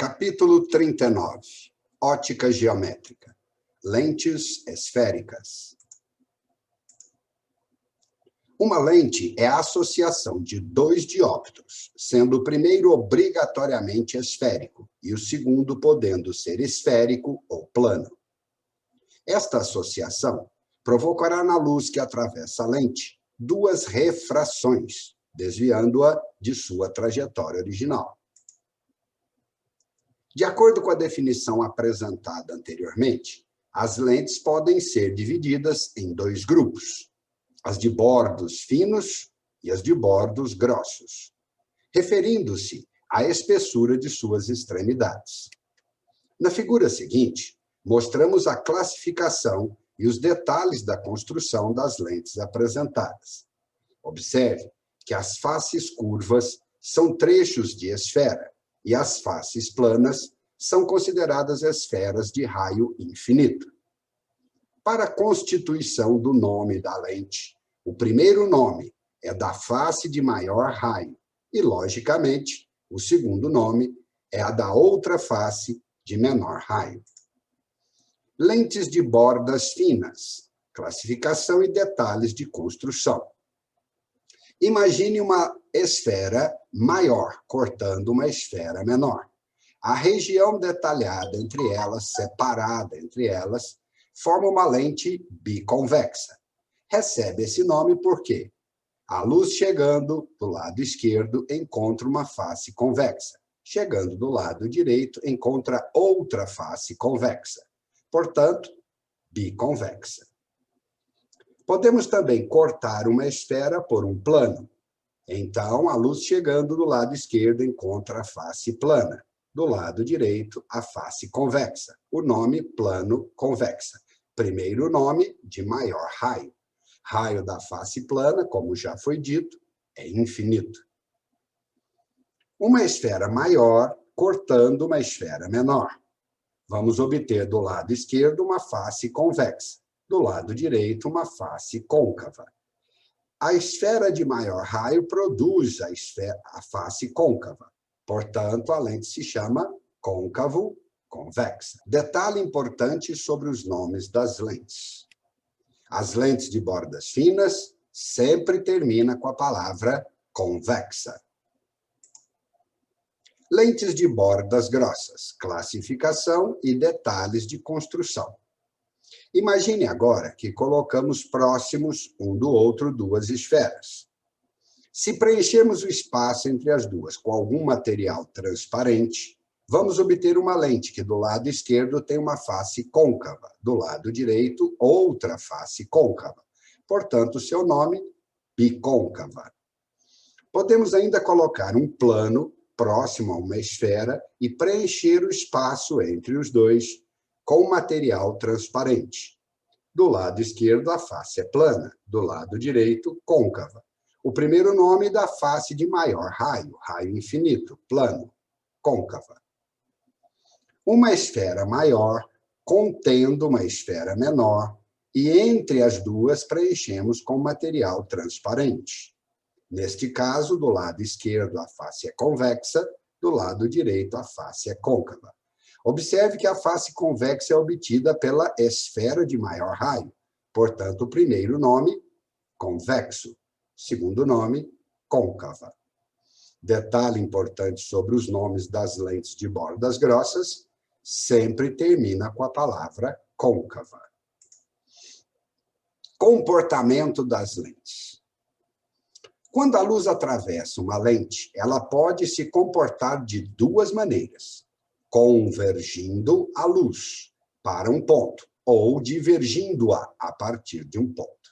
Capítulo 39. Ótica geométrica. Lentes esféricas. Uma lente é a associação de dois dióptros, sendo o primeiro obrigatoriamente esférico e o segundo podendo ser esférico ou plano. Esta associação provocará na luz que atravessa a lente duas refrações, desviando-a de sua trajetória original. De acordo com a definição apresentada anteriormente, as lentes podem ser divididas em dois grupos, as de bordos finos e as de bordos grossos, referindo-se à espessura de suas extremidades. Na figura seguinte, mostramos a classificação e os detalhes da construção das lentes apresentadas. Observe que as faces curvas são trechos de esfera, e as faces planas são consideradas esferas de raio infinito. Para a constituição do nome da lente, o primeiro nome é da face de maior raio e, logicamente, o segundo nome é a da outra face de menor raio. Lentes de bordas finas, classificação e detalhes de construção. Imagine uma esfera maior cortando uma esfera menor. A região detalhada entre elas, separada entre elas, forma uma lente biconvexa. Recebe esse nome porque a luz chegando do lado esquerdo encontra uma face convexa. Chegando do lado direito encontra outra face convexa. Portanto, biconvexa. Podemos também cortar uma esfera por um plano. Então, a luz chegando do lado esquerdo encontra a face plana. Do lado direito, a face convexa. O nome plano convexa. Primeiro nome de maior raio. Raio da face plana, como já foi dito, é infinito. Uma esfera maior cortando uma esfera menor. Vamos obter do lado esquerdo uma face convexa. Do lado direito, uma face côncava. A esfera de maior raio produz a face côncava. Portanto, a lente se chama côncavo-convexa. Detalhe importante sobre os nomes das lentes. As lentes de bordas finas sempre terminam com a palavra convexa. Lentes de bordas grossas, classificação e detalhes de construção. Imagine agora que colocamos próximos um do outro duas esferas. Se preenchermos o espaço entre as duas com algum material transparente, vamos obter uma lente que do lado esquerdo tem uma face côncava, do lado direito outra face côncava. Portanto, seu nome, bicôncava. Podemos ainda colocar um plano próximo a uma esfera e preencher o espaço entre os dois com material transparente. Do lado esquerdo, a face é plana, do lado direito, côncava. O primeiro nome da face de maior raio, raio infinito, plano, côncava. Uma esfera maior contendo uma esfera menor e entre as duas preenchemos com material transparente. Neste caso, do lado esquerdo, a face é convexa, do lado direito, a face é côncava. Observe que a face convexa é obtida pela esfera de maior raio. Portanto, o primeiro nome, convexo. Segundo nome, côncava. Detalhe importante sobre os nomes das lentes de bordas grossas, sempre termina com a palavra côncava. Comportamento das lentes. Quando a luz atravessa uma lente, ela pode se comportar de duas maneiras: convergindo a luz para um ponto ou divergindo-a a partir de um ponto.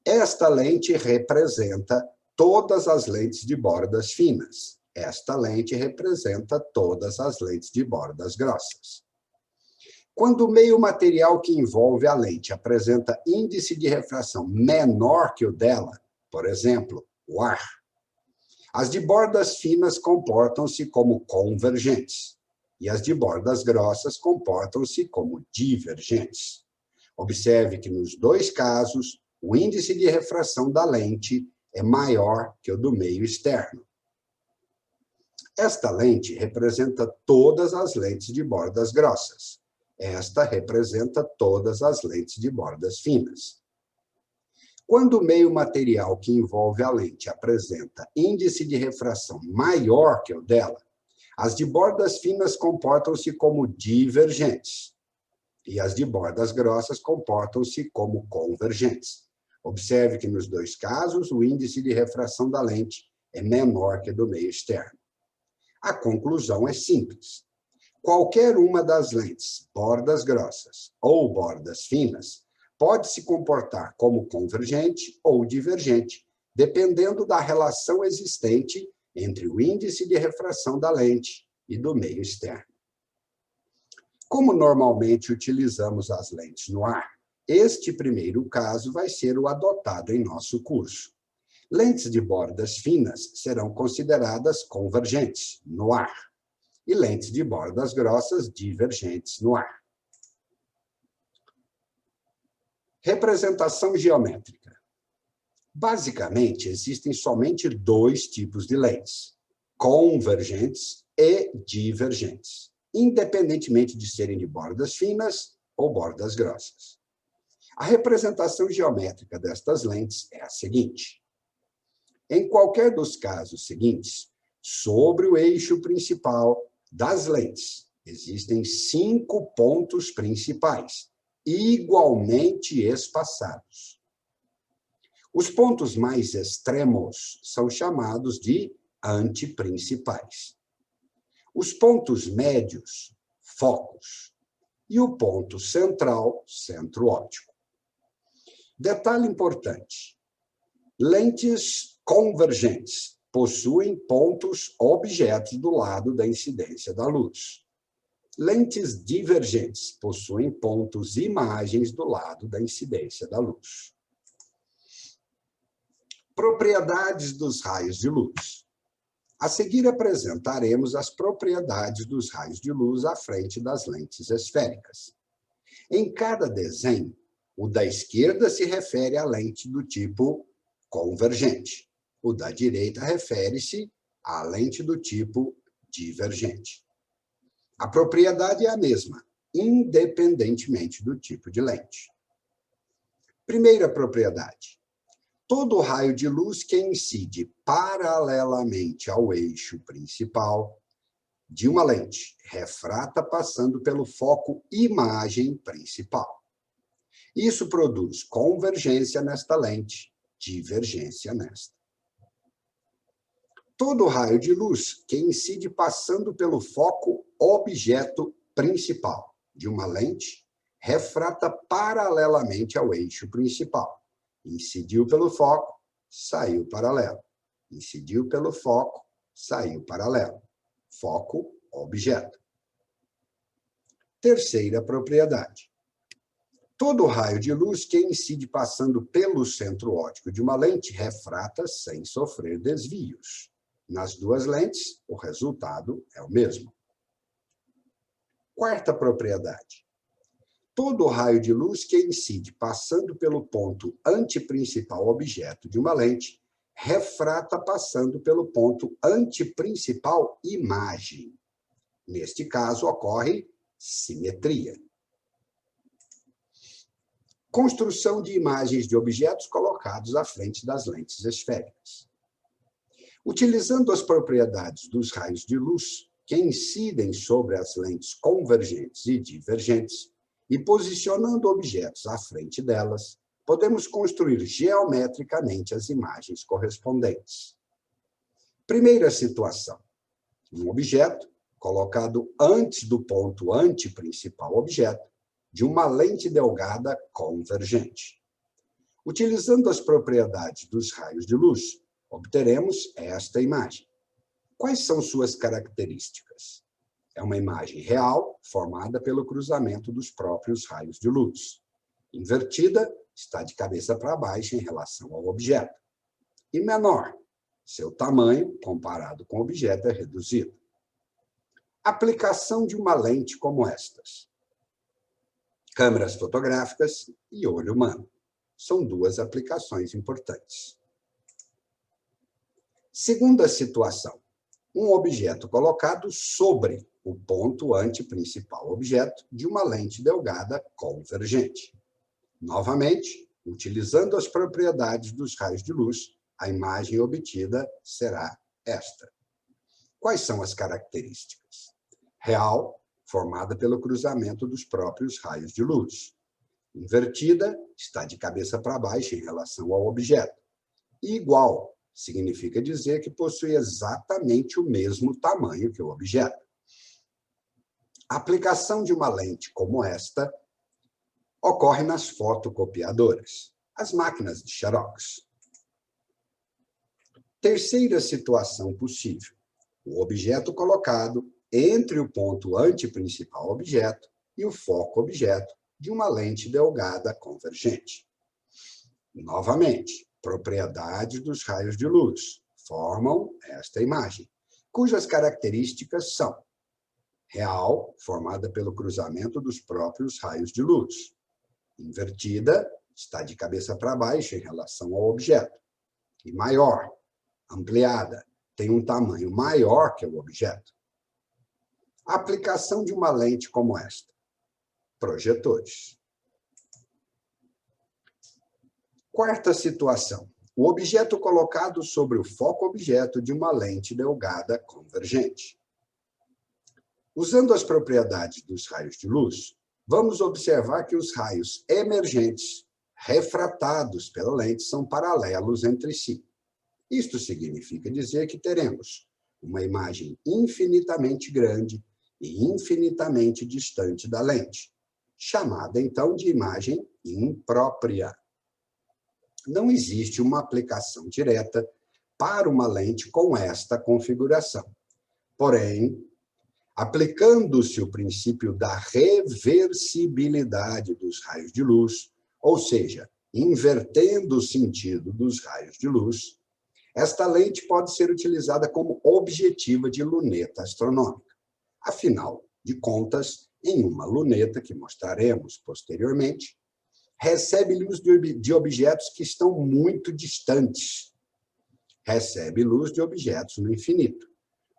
Esta lente representa todas as lentes de bordas finas. Esta lente representa todas as lentes de bordas grossas. Quando o meio material que envolve a lente apresenta índice de refração menor que o dela, por exemplo, o ar, as de bordas finas comportam-se como convergentes e as de bordas grossas comportam-se como divergentes. Observe que nos dois casos, o índice de refração da lente é maior que o do meio externo. Esta lente representa todas as lentes de bordas grossas. Esta representa todas as lentes de bordas finas. Quando o meio material que envolve a lente apresenta índice de refração maior que o dela, as de bordas finas comportam-se como divergentes e as de bordas grossas comportam-se como convergentes. Observe que, nos dois casos, o índice de refração da lente é menor que do meio externo. A conclusão é simples. Qualquer uma das lentes, bordas grossas ou bordas finas, pode se comportar como convergente ou divergente, dependendo da relação existente entre o índice de refração da lente e do meio externo. Como normalmente utilizamos as lentes no ar, este primeiro caso vai ser o adotado em nosso curso. Lentes de bordas finas serão consideradas convergentes no ar e lentes de bordas grossas divergentes no ar. Representação geométrica. Basicamente, existem somente dois tipos de lentes, convergentes e divergentes, independentemente de serem de bordas finas ou bordas grossas. A representação geométrica destas lentes é a seguinte. Em qualquer dos casos seguintes, sobre o eixo principal das lentes, existem 5 pontos principais, igualmente espaçados. Os pontos mais extremos são chamados de antiprincipais. Os pontos médios, focos. E o ponto central, centro óptico. Detalhe importante. Lentes convergentes possuem pontos objetos do lado da incidência da luz. Lentes divergentes possuem pontos imagens do lado da incidência da luz. Propriedades dos raios de luz. A seguir apresentaremos as propriedades dos raios de luz à frente das lentes esféricas. Em cada desenho, o da esquerda se refere à lente do tipo convergente. O da direita refere-se à lente do tipo divergente. A propriedade é a mesma, independentemente do tipo de lente. Primeira propriedade. Todo raio de luz que incide paralelamente ao eixo principal de uma lente refrata passando pelo foco imagem principal. Isso produz convergência nesta lente, divergência nesta. Todo raio de luz que incide passando pelo foco objeto principal de uma lente refrata paralelamente ao eixo principal. Incidiu pelo foco, saiu paralelo. Incidiu pelo foco, saiu paralelo. Foco, objeto. Terceira propriedade. Todo raio de luz que incide passando pelo centro óptico de uma lente refrata sem sofrer desvios. Nas duas lentes, o resultado é o mesmo. Quarta propriedade. Todo raio de luz que incide passando pelo ponto antiprincipal objeto de uma lente refrata passando pelo ponto antiprincipal imagem. Neste caso, ocorre simetria. Construção de imagens de objetos colocados à frente das lentes esféricas. Utilizando as propriedades dos raios de luz que incidem sobre as lentes convergentes e divergentes, e posicionando objetos à frente delas, podemos construir geometricamente as imagens correspondentes. Primeira situação. Um objeto colocado antes do ponto antiprincipal objeto de uma lente delgada convergente. Utilizando as propriedades dos raios de luz, obteremos esta imagem. Quais são suas características? É uma imagem real, formada pelo cruzamento dos próprios raios de luz. Invertida, está de cabeça para baixo em relação ao objeto. E menor, seu tamanho, comparado com o objeto, é reduzido. Aplicação de uma lente como estas. Câmeras fotográficas e olho humano. São duas aplicações importantes. Segunda situação. um objeto colocado sobre o ponto anteprincipal objeto de uma lente delgada convergente. Novamente, utilizando as propriedades dos raios de luz, a imagem obtida será esta. Quais são as características? Real, formada pelo cruzamento dos próprios raios de luz. Invertida, está de cabeça para baixo em relação ao objeto. E igual, significa dizer que possui exatamente o mesmo tamanho que o objeto. A aplicação de uma lente como esta ocorre nas fotocopiadoras, as máquinas de Xerox. Terceira situação possível: o objeto colocado entre o ponto anteprincipal objeto e o foco objeto de uma lente delgada convergente. Novamente, propriedades dos raios de luz formam esta imagem, cujas características são: real, formada pelo cruzamento dos próprios raios de luz. Invertida, está de cabeça para baixo em relação ao objeto. E maior, ampliada, tem um tamanho maior que o objeto. A aplicação de uma lente como esta: projetores. Quarta situação: o objeto colocado sobre o foco objeto de uma lente delgada convergente. Usando as propriedades dos raios de luz, vamos observar que os raios emergentes, refratados pela lente, são paralelos entre si. Isto significa dizer que teremos uma imagem infinitamente grande e infinitamente distante da lente, chamada então de imagem imprópria. Não existe uma aplicação direta para uma lente com esta configuração. Porém, aplicando-se o princípio da reversibilidade dos raios de luz, ou seja, invertendo o sentido dos raios de luz, esta lente pode ser utilizada como objetiva de luneta astronômica. Afinal de contas, em uma luneta, que mostraremos posteriormente, recebe luz de objetos que estão muito distantes. Recebe luz de objetos no infinito.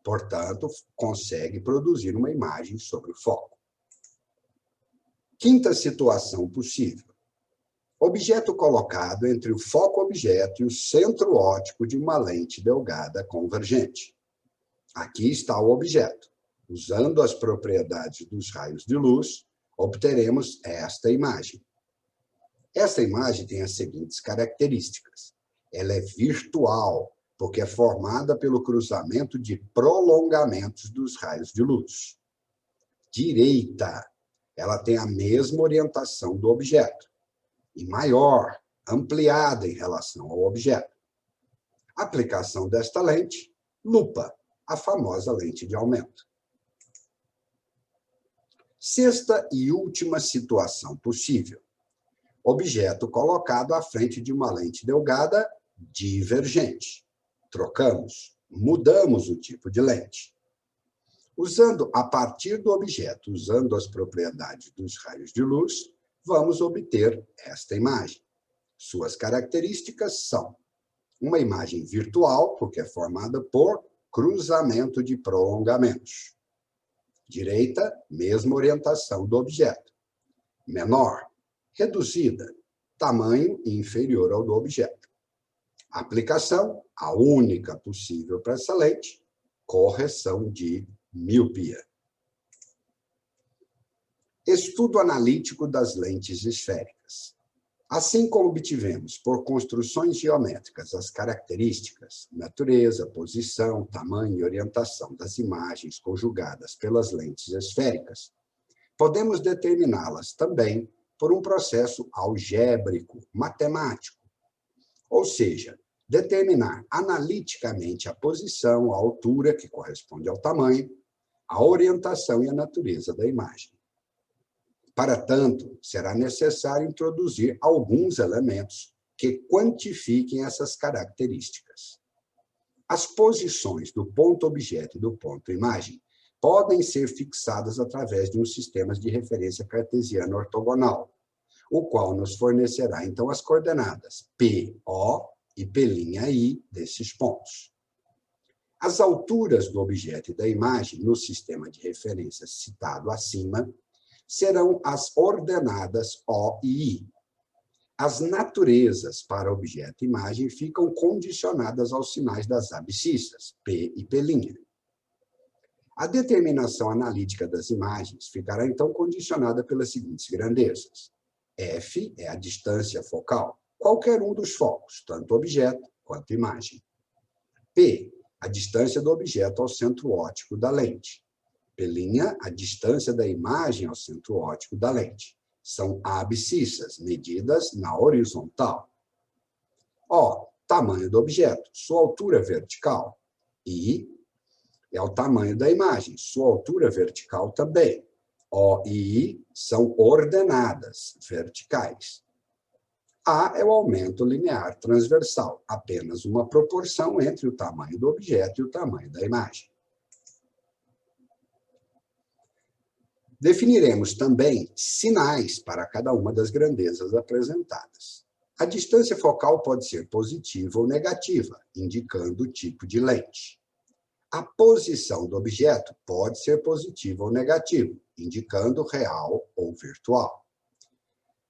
Portanto, consegue produzir uma imagem sobre o foco. Quinta situação possível: objeto colocado entre o foco-objeto e o centro óptico de uma lente delgada convergente. Aqui está o objeto. Usando as propriedades dos raios de luz, obteremos esta imagem. Essa imagem tem as seguintes características: ela é virtual, porque é formada pelo cruzamento de prolongamentos dos raios de luz. Direita, ela tem a mesma orientação do objeto, e maior, ampliada em relação ao objeto. Aplicação desta lente: lupa, a famosa lente de aumento. Sexta e última situação possível: objeto colocado à frente de uma lente delgada divergente. Trocamos, mudamos o tipo de lente. Usando a partir do objeto, usando as propriedades dos raios de luz, vamos obter esta imagem. Suas características são: uma imagem virtual, porque é formada por cruzamento de prolongamentos. Direita, mesma orientação do objeto. Menor, reduzida, tamanho inferior ao do objeto. Aplicação, a única possível para essa lente: correção de miopia. Estudo analítico das lentes esféricas. Assim como obtivemos por construções geométricas as características, natureza, posição, tamanho e orientação das imagens conjugadas pelas lentes esféricas, podemos determiná-las também por um processo algébrico, matemático. Ou seja, determinar analiticamente a posição, a altura, que corresponde ao tamanho, a orientação e a natureza da imagem. Para tanto, será necessário introduzir alguns elementos que quantifiquem essas características. As posições do ponto-objeto e do ponto-imagem podem ser fixadas através de um sistema de referência cartesiano ortogonal, o qual nos fornecerá, então, as coordenadas P, O e P'I desses pontos. As alturas do objeto e da imagem no sistema de referência citado acima serão as ordenadas O e I. As naturezas para objeto e imagem ficam condicionadas aos sinais das abscissas, P e P'. A determinação analítica das imagens ficará, então, condicionada pelas seguintes grandezas. F é a distância focal, qualquer um dos focos, tanto objeto quanto imagem. P, a distância do objeto ao centro óptico da lente. P', a distância da imagem ao centro óptico da lente. São abscissas, medidas na horizontal. O, tamanho do objeto, sua altura vertical. I, é o tamanho da imagem, sua altura vertical também. O e I são ordenadas, verticais. A é o aumento linear transversal, apenas uma proporção entre o tamanho do objeto e o tamanho da imagem. Definiremos também sinais para cada uma das grandezas apresentadas. A distância focal pode ser positiva ou negativa, indicando o tipo de lente. A posição do objeto pode ser positiva ou negativa, indicando real ou virtual.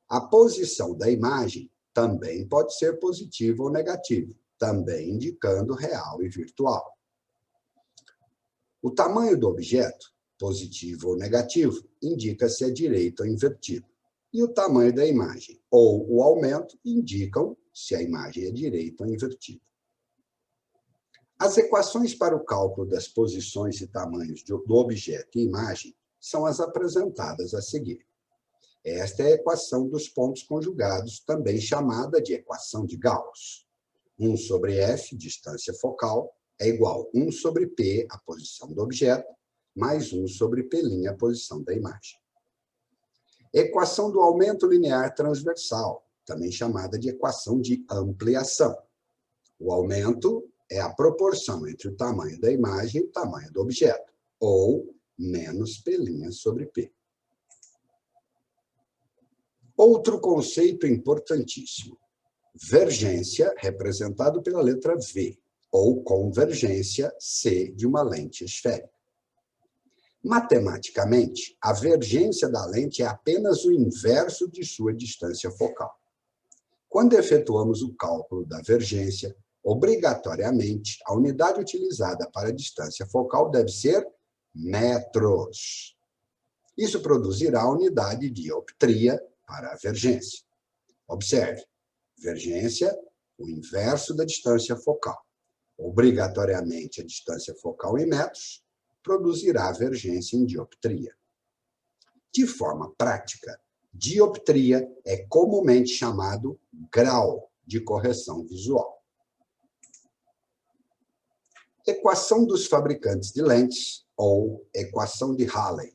A posição da imagem também pode ser positiva ou negativa, também indicando real e virtual. O tamanho do objeto, positivo ou negativo, indica se é direito ou invertido. E o tamanho da imagem ou o aumento indicam se a imagem é direita ou invertida. As equações para o cálculo das posições e tamanhos do objeto e imagem são as apresentadas a seguir. Esta é a equação dos pontos conjugados, também chamada de equação de Gauss. 1 sobre F, distância focal, é igual a 1 sobre P, a posição do objeto, mais 1 sobre P', a posição da imagem. Equação do aumento linear transversal, também chamada de equação de ampliação. O aumento é a proporção entre o tamanho da imagem e o tamanho do objeto, ou menos P' sobre P. Outro conceito importantíssimo. Vergência, representado pela letra V, ou convergência, C, de uma lente esférica. Matematicamente, a vergência da lente é apenas o inverso de sua distância focal. Quando efetuamos o cálculo da vergência, obrigatoriamente, a unidade utilizada para a distância focal deve ser metros. Isso produzirá a unidade de dioptria para a vergência. Observe, vergência, o inverso da distância focal. Obrigatoriamente, a distância focal em metros produzirá vergência em dioptria. De forma prática, dioptria é comumente chamado grau de correção visual. Equação dos fabricantes de lentes, ou equação de Halley.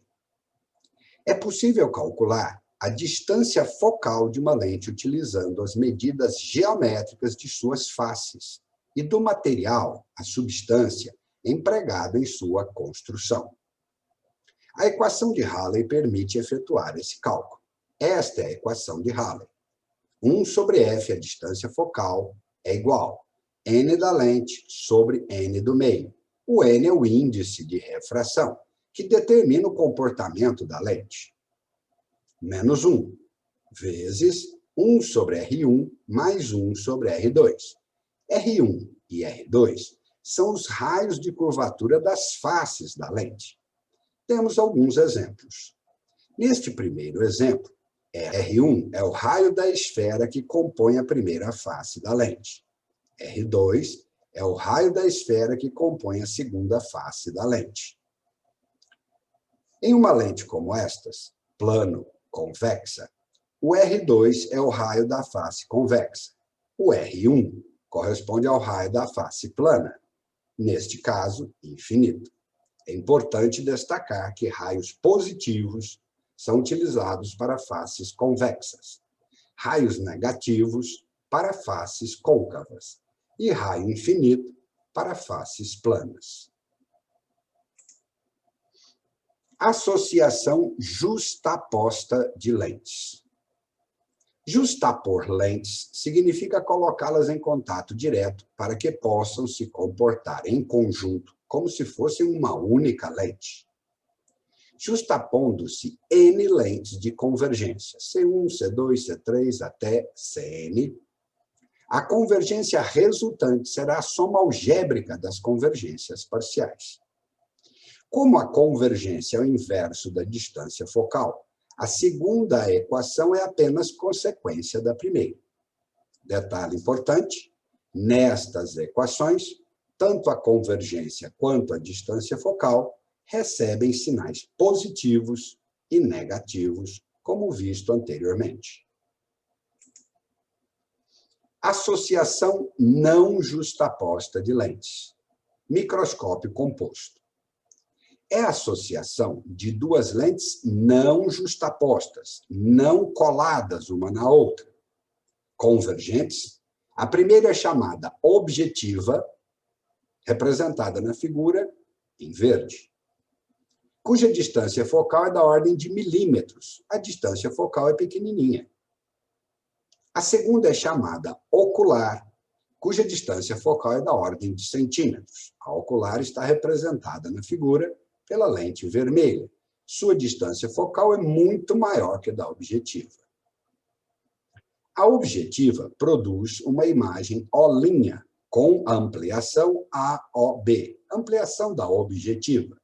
É possível calcular a distância focal de uma lente utilizando as medidas geométricas de suas faces e do material, a substância, empregado em sua construção. A equação de Halley permite efetuar esse cálculo. Esta é a equação de Halley. 1 sobre F, a distância focal, é igual a N da lente sobre N do meio. O N é o índice de refração, que determina o comportamento da lente. Menos 1, vezes 1 sobre R1 mais 1 sobre R2. R1 e R2 são os raios de curvatura das faces da lente. Temos alguns exemplos. Neste primeiro exemplo, R1 é o raio da esfera que compõe a primeira face da lente. R2 é o raio da esfera que compõe a segunda face da lente. Em uma lente como estas, plano, convexa, o R2 é o raio da face convexa. O R1 corresponde ao raio da face plana, neste caso, infinito. É importante destacar que raios positivos são utilizados para faces convexas, raios negativos para faces côncavas e raio infinito para faces planas. Associação justaposta de lentes. Justapor lentes significa colocá-las em contato direto para que possam se comportar em conjunto, como se fossem uma única lente. Justapondo-se N lentes de convergência, C1, C2, C3 até Cn, a convergência resultante será a soma algébrica das convergências parciais. Como a convergência é o inverso da distância focal, a segunda equação é apenas consequência da primeira. Detalhe importante, nestas equações, tanto a convergência quanto a distância focal recebem sinais positivos e negativos, como visto anteriormente. Associação não justaposta de lentes. Microscópio composto. É a associação de duas lentes não justapostas, não coladas uma na outra, convergentes. A primeira é chamada objetiva, representada na figura em verde, cuja distância focal é da ordem de milímetros. A distância focal é pequenininha. A segunda é chamada ocular, cuja distância focal é da ordem de centímetros. A ocular está representada na figura pela lente vermelha. Sua distância focal é muito maior que a da objetiva. A objetiva produz uma imagem O', com ampliação AOB, ampliação da objetiva.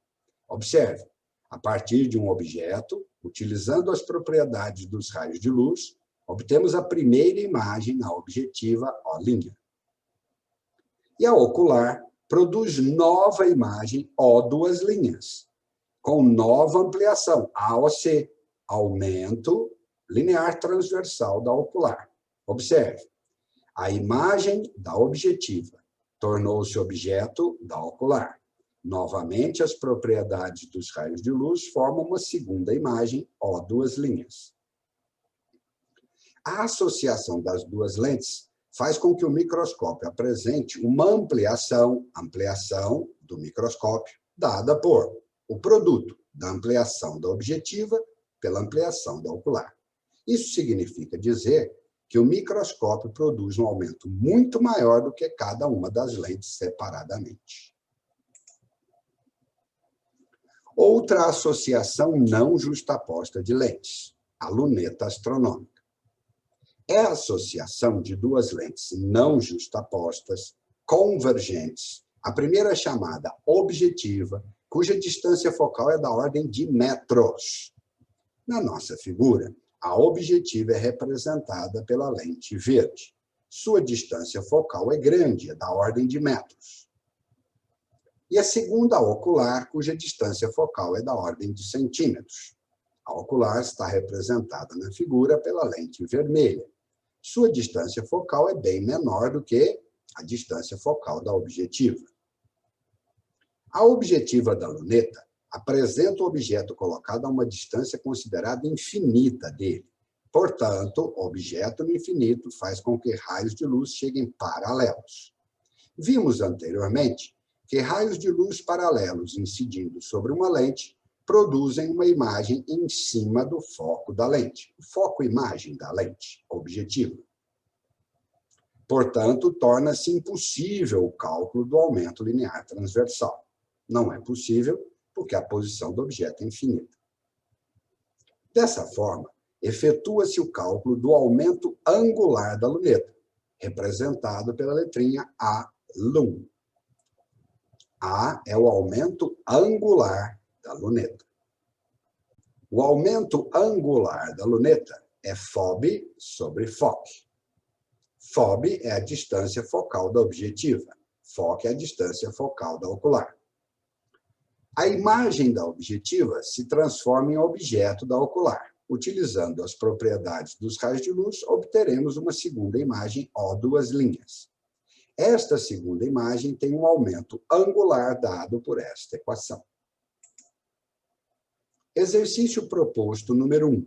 Observe, a partir de um objeto, utilizando as propriedades dos raios de luz, obtemos a primeira imagem na objetiva O'. E a ocular produz nova imagem O', com nova ampliação, AOC, aumento linear transversal da ocular. Observe, a imagem da objetiva tornou-se objeto da ocular. Novamente, as propriedades dos raios de luz formam uma segunda imagem, O'. A associação das duas lentes faz com que o microscópio apresente uma ampliação do microscópio, dada por o produto da ampliação da objetiva pela ampliação da ocular. Isso significa dizer que o microscópio produz um aumento muito maior do que cada uma das lentes separadamente. Outra associação não justaposta de lentes, a luneta astronômica. É a associação de duas lentes não justapostas, convergentes. A primeira é chamada objetiva, cuja distância focal é da ordem de metros. Na nossa figura, a objetiva é representada pela lente verde. Sua distância focal é grande, é da ordem de metros. E a segunda, a ocular, cuja distância focal é da ordem de centímetros. A ocular está representada na figura pela lente vermelha. Sua distância focal é bem menor do que a distância focal da objetiva. A objetiva da luneta apresenta o objeto colocado a uma distância considerada infinita dele. Portanto, o objeto no infinito faz com que raios de luz cheguem paralelos. Vimos anteriormente que raios de luz paralelos incidindo sobre uma lente produzem uma imagem em cima do foco da lente, o foco-imagem da lente objetiva. Portanto, torna-se impossível o cálculo do aumento linear transversal. Não é possível porque a posição do objeto é infinita. Dessa forma, efetua-se o cálculo do aumento angular da luneta, representado pela letrinha A lum. A é o aumento angular da luneta. O aumento angular da luneta é FOB sobre FOC. FOB é a distância focal da objetiva. FOC é a distância focal da ocular. A imagem da objetiva se transforma em objeto da ocular. Utilizando as propriedades dos raios de luz, obteremos uma segunda imagem O'. Esta segunda imagem tem um aumento angular dado por esta equação. Exercício proposto número 1.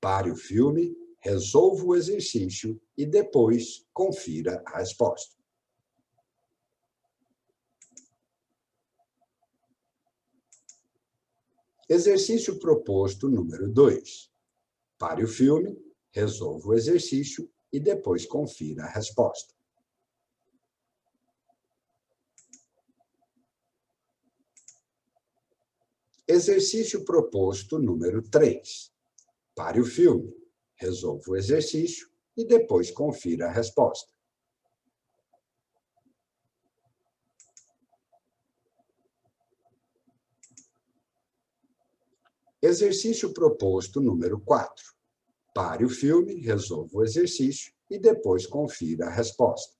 Pare o filme, resolva o exercício e depois confira a resposta. Exercício proposto número 2. Pare o filme, resolva o exercício e depois confira a resposta. Exercício proposto número 3. Pare o filme, resolva o exercício e depois confira a resposta. Exercício proposto número 4. Pare o filme, resolva o exercício e depois confira a resposta.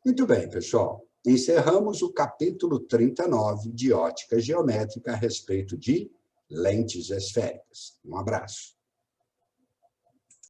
Muito bem, pessoal. Encerramos o capítulo 39 de ótica geométrica a respeito de lentes esféricas. Um abraço.